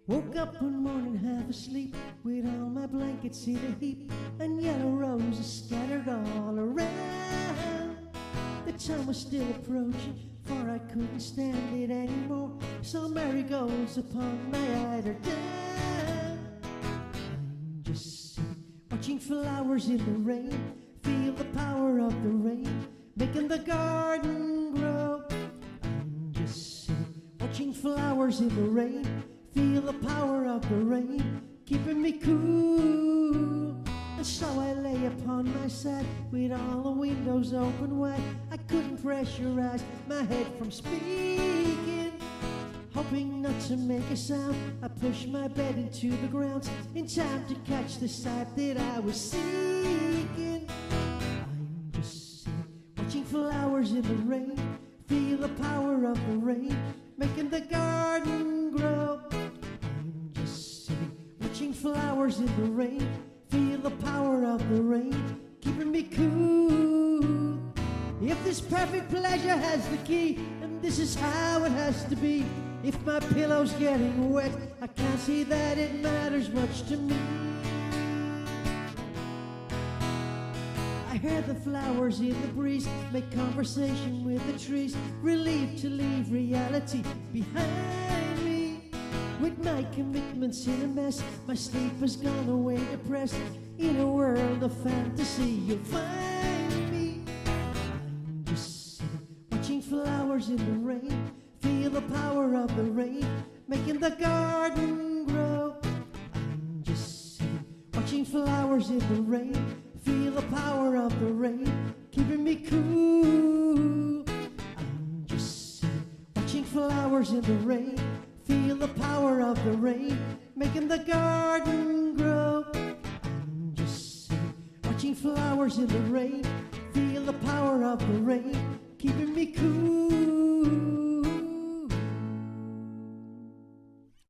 Woke up one morning half asleep, with all my blankets in a heap, and yellow roses scattered all around. The time was still approaching, for I couldn't stand it anymore. So marigolds upon my eider down. I'm just sitting, watching flowers in the rain, feel the power of the rain, making the garden grow. I'm just sitting, watching flowers in the rain, feel the power of the rain, keeping me cool. And so I lay upon my side, with all the windows open wide. I couldn't pressurize my head from speaking. Hoping not to make a sound, I pushed my bed into the ground, in time to catch the sight that I was seeking. I'm just sitting, watching flowers in the rain, feel the power of the rain, making the garden grow. I'm just sitting, watching flowers in the rain, feel the power of the rain, keeping me cool. If this perfect pleasure has the key, and this is how it has to be, if my pillow's getting wet, I can't see that it matters much to me. I hear the flowers in the breeze, make conversation with the trees, relieved to leave reality behind me. With my commitments in a mess, my sleep has gone away depressed. In a world of fantasy, you'll find me. I'm just sitting, watching flowers in the rain, feel the power of the rain, making the garden grow. I'm just sitting, watching flowers in the rain, feel the power of the rain, keeping me cool. I'm just sitting, watching flowers in the rain, feel the power of the rain, making the garden grow. I'm just sitting, watching flowers in the rain, feel the power of the rain, keeping me cool.